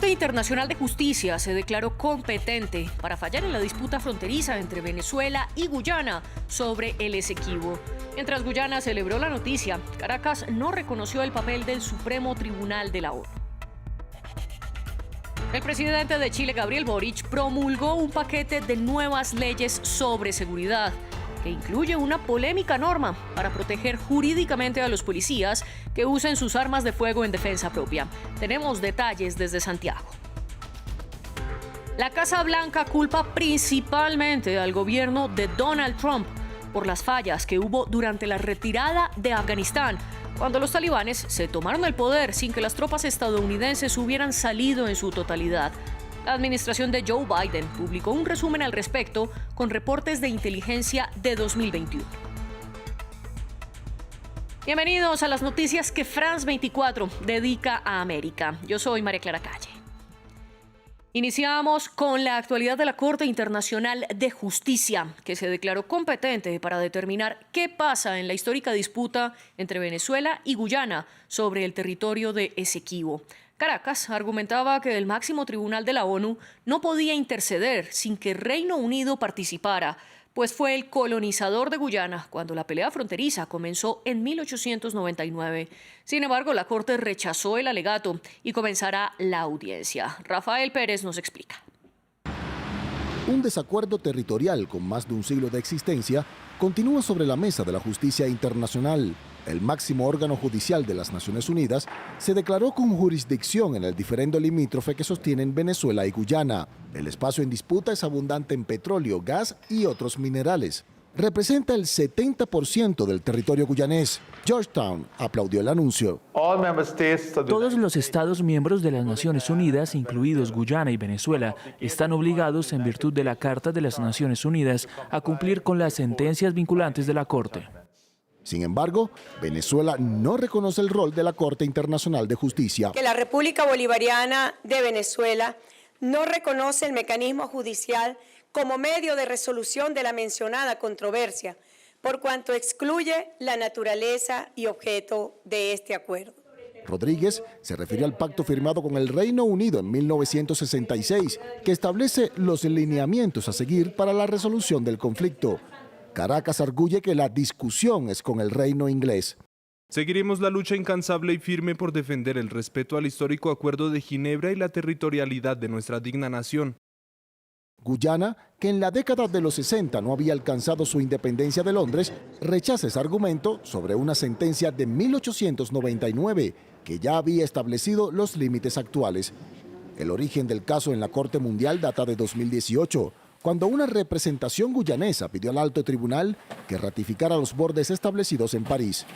Corte Internacional de Justicia se declaró competente para fallar en la disputa fronteriza entre Venezuela y Guyana sobre el Esequibo. Mientras Guyana celebró la noticia, Caracas no reconoció el papel del Supremo Tribunal de la ONU. El presidente de Chile, Gabriel Boric, promulgó un paquete de nuevas leyes sobre seguridad, que incluye una polémica norma para proteger jurídicamente a los policías que usen sus armas de fuego en defensa propia. Tenemos detalles desde Santiago. La Casa Blanca culpa principalmente al gobierno de Donald Trump por las fallas que hubo durante la retirada de Afganistán, cuando los talibanes se tomaron el poder sin que las tropas estadounidenses hubieran salido en su totalidad. La administración de Joe Biden publicó un resumen al respecto con reportes de inteligencia de 2021. Bienvenidos a las noticias que France 24 dedica a América. Yo soy María Clara Calle. Iniciamos con la actualidad de la Corte Internacional de Justicia, que se declaró competente para determinar qué pasa en la histórica disputa entre Venezuela y Guyana sobre el territorio de Esequibo. Caracas argumentaba que el máximo tribunal de la ONU no podía interceder sin que Reino Unido participara, pues fue el colonizador de Guyana cuando la pelea fronteriza comenzó en 1899. Sin embargo, la Corte rechazó el alegato y comenzará la audiencia. Rafael Pérez nos explica. Un desacuerdo territorial con más de un siglo de existencia continúa sobre la mesa de la justicia internacional. El máximo órgano judicial de las Naciones Unidas se declaró con jurisdicción en el diferendo limítrofe que sostienen Venezuela y Guyana. El espacio en disputa es abundante en petróleo, gas y otros minerales. Representa el 70% del territorio guyanés. Georgetown aplaudió el anuncio. Todos los Estados miembros de las Naciones Unidas, incluidos Guyana y Venezuela, están obligados, en virtud de la Carta de las Naciones Unidas, a cumplir con las sentencias vinculantes de la Corte. Sin embargo, Venezuela no reconoce el rol de la Corte Internacional de Justicia. Que la República Bolivariana de Venezuela no reconoce el mecanismo judicial como medio de resolución de la mencionada controversia, por cuanto excluye la naturaleza y objeto de este acuerdo. Rodríguez se refirió al pacto firmado con el Reino Unido en 1966, que establece los lineamientos a seguir para la resolución del conflicto. Caracas arguye que la discusión es con el reino inglés. Seguiremos la lucha incansable y firme por defender el respeto al histórico Acuerdo de Ginebra y la territorialidad de nuestra digna nación. Guyana, que en la década de los 60 no había alcanzado su independencia de Londres, rechaza ese argumento sobre una sentencia de 1899 que ya había establecido los límites actuales. El origen del caso en la Corte Mundial data de 2018. Cuando una representación guyanesa pidió al alto tribunal que ratificara los bordes establecidos en París.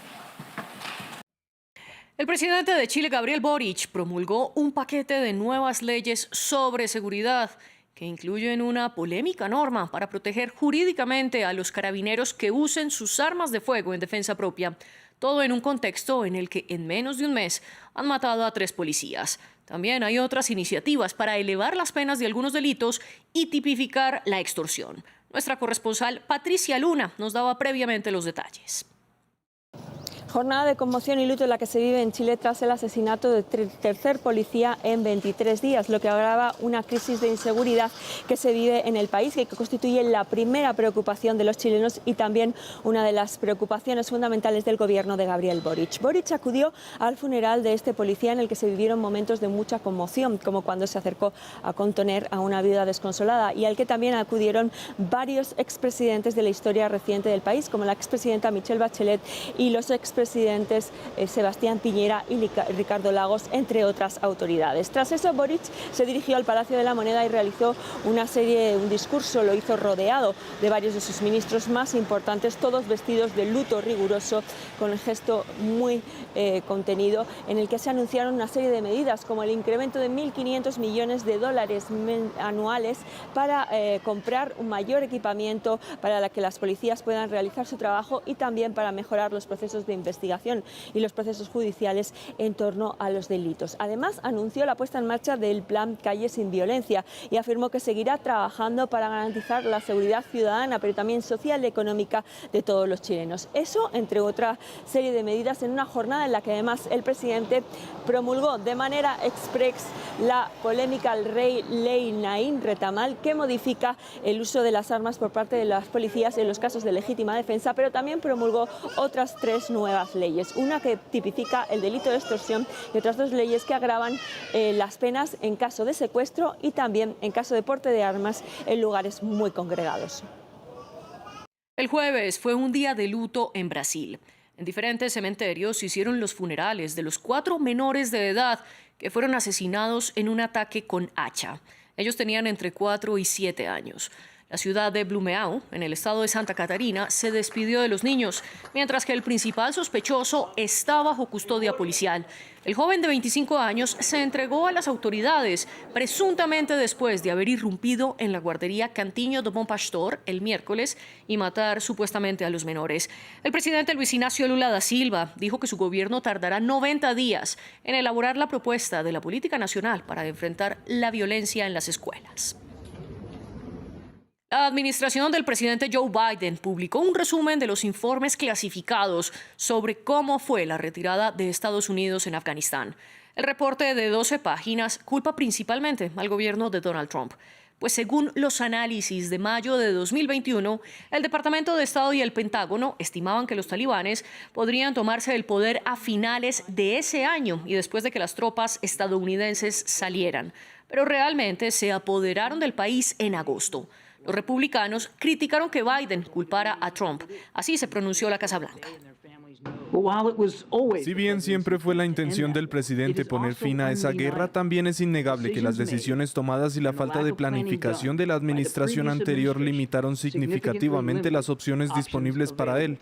El presidente de Chile, Gabriel Boric, promulgó un paquete de nuevas leyes sobre seguridad que incluyen una polémica norma para proteger jurídicamente a los carabineros que usen sus armas de fuego en defensa propia. Todo en un contexto en el que en menos de un mes han matado a 3 policías. También hay otras iniciativas para elevar las penas de algunos delitos y tipificar la extorsión. Nuestra corresponsal Patricia Luna nos daba previamente los detalles. Jornada de conmoción y luto en la que se vive en Chile tras el asesinato del tercer policía en 23 días, lo que agrava una crisis de inseguridad que se vive en el país, que constituye la primera preocupación de los chilenos y también una de las preocupaciones fundamentales del gobierno de Gabriel Boric. Boric acudió al funeral de este policía en el que se vivieron momentos de mucha conmoción, como cuando se acercó a contener a una viuda desconsolada, y al que también acudieron varios expresidentes de la historia reciente del país, como la expresidenta Michelle Bachelet y los expresidentes Sebastián Piñera y Ricardo Lagos, entre otras autoridades. Tras eso, Boric se dirigió al Palacio de la Moneda y realizó un discurso, lo hizo rodeado de varios de sus ministros más importantes, todos vestidos de luto riguroso, con el gesto muy contenido, en el que se anunciaron una serie de medidas, como el incremento de 1.500 millones de dólares anuales para comprar un mayor equipamiento para que las policías puedan realizar su trabajo y también para mejorar los procesos de investigación investigación y los procesos judiciales en torno a los delitos. Además, anunció la puesta en marcha del plan Calle sin Violencia y afirmó que seguirá trabajando para garantizar la seguridad ciudadana, pero también social y económica de todos los chilenos. Eso, entre otra serie de medidas, en una jornada en la que además el presidente promulgó de manera express la polémica Ley Naín Retamal, que modifica el uso de las armas por parte de las policías en los casos de legítima defensa, pero también promulgó otras 3 nuevas leyes, una que tipifica el delito de extorsión y otras 2 leyes que agravan las penas en caso de secuestro y también en caso de porte de armas en lugares muy congregados. El jueves fue un día de luto en Brasil. En diferentes cementerios se hicieron los funerales de los 4 menores de edad que fueron asesinados en un ataque con hacha. Ellos tenían entre 4 y 7 años. La ciudad de Blumenau, en el estado de Santa Catarina, se despidió de los niños, mientras que el principal sospechoso está bajo custodia policial. El joven de 25 años se entregó a las autoridades, presuntamente después de haber irrumpido en la guardería Cantinho do Bom Pastor el miércoles y matar supuestamente a los menores. El presidente Luis Ignacio Lula da Silva dijo que su gobierno tardará 90 días en elaborar la propuesta de la política nacional para enfrentar la violencia en las escuelas. La administración del presidente Joe Biden publicó un resumen de los informes clasificados sobre cómo fue la retirada de Estados Unidos en Afganistán. El reporte de 12 páginas culpa principalmente al gobierno de Donald Trump, pues según los análisis de mayo de 2021, el Departamento de Estado y el Pentágono estimaban que los talibanes podrían tomarse el poder a finales de ese año y después de que las tropas estadounidenses salieran, pero realmente se apoderaron del país en agosto. Los republicanos criticaron que Biden culpara a Trump. Así se pronunció la Casa Blanca. Si bien siempre fue la intención del presidente poner fin a esa guerra, también es innegable que las decisiones tomadas y la falta de planificación de la administración anterior limitaron significativamente las opciones disponibles para él.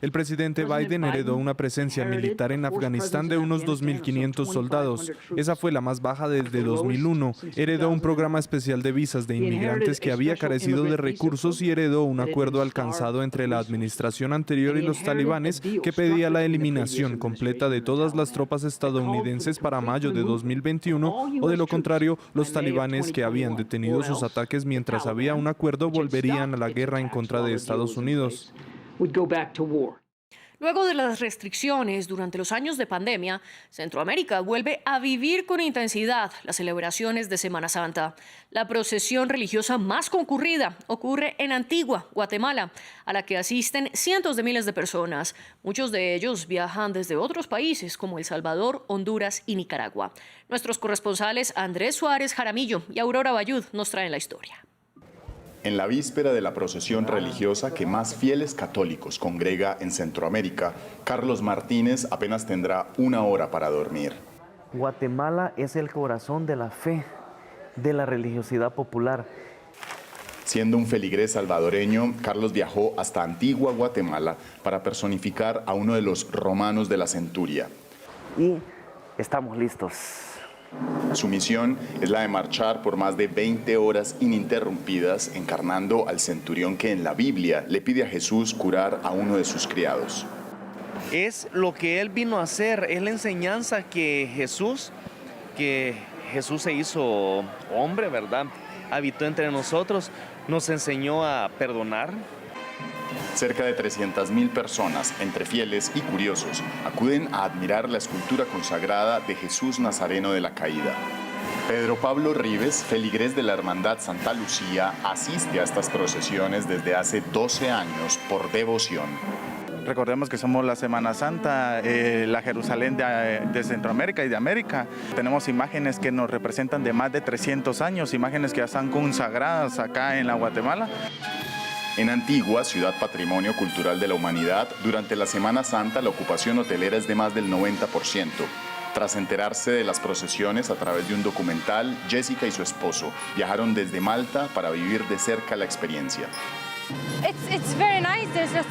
El presidente Biden heredó una presencia militar en Afganistán de unos 2.500 soldados. Esa fue la más baja desde 2001. Heredó un programa especial de visas de inmigrantes que había carecido de recursos y heredó un acuerdo alcanzado entre la administración anterior y los talibanes que pedía la eliminación completa de todas las tropas estadounidenses para mayo de 2021 o de lo contrario, los talibanes que habían detenido sus ataques mientras había un acuerdo volverían a la guerra en contra de Estados Unidos. Luego de las restricciones durante los años de pandemia, Centroamérica vuelve a vivir con intensidad las celebraciones de Semana Santa. La procesión religiosa más concurrida ocurre en Antigua, Guatemala, a la que asisten cientos de miles de personas. Muchos de ellos viajan desde otros países como El Salvador, Honduras y Nicaragua. Nuestros corresponsales Andrés Suárez Jaramillo y Aurora Bayud nos traen la historia. En la víspera de la procesión religiosa que más fieles católicos congrega en Centroamérica, Carlos Martínez apenas tendrá 1 hora para dormir. Guatemala es el corazón de la fe, de la religiosidad popular. Siendo un feligrés salvadoreño, Carlos viajó hasta Antigua, Guatemala, para personificar a uno de los romanos de la centuria. Y estamos listos. Su misión es la de marchar por más de 20 horas ininterrumpidas, encarnando al centurión que en la Biblia le pide a Jesús curar a uno de sus criados. Es lo que él vino a hacer, es la enseñanza que Jesús se hizo hombre, ¿verdad? Habitó entre nosotros, nos enseñó a perdonar. Cerca de 300.000 personas, entre fieles y curiosos, acuden a admirar la escultura consagrada de Jesús Nazareno de la Caída. Pedro Pablo Rives, feligrés de la Hermandad Santa Lucía, asiste a estas procesiones desde hace 12 años por devoción. Recordemos que somos la Semana Santa, la Jerusalén de Centroamérica y de América. Tenemos imágenes que nos representan de más de 300 años, imágenes que ya están consagradas acá en la Guatemala. En Antigua, ciudad patrimonio cultural de la humanidad, durante la Semana Santa la ocupación hotelera es de más del 90%. Tras enterarse de las procesiones a través de un documental, Jessica y su esposo viajaron desde Malta para vivir de cerca la experiencia.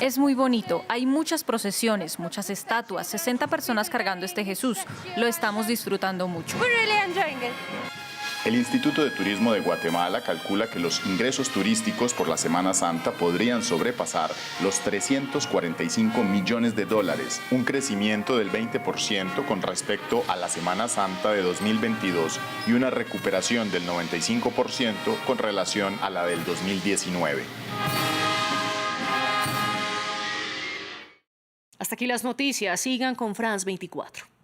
Es muy bonito. Hay muchas procesiones, muchas estatuas, 60 personas cargando este Jesús. Lo estamos disfrutando mucho. El Instituto de Turismo de Guatemala calcula que los ingresos turísticos por la Semana Santa podrían sobrepasar los 345 millones de dólares, un crecimiento del 20% con respecto a la Semana Santa de 2022 y una recuperación del 95% con relación a la del 2019. Hasta aquí las noticias. Sigan con France 24.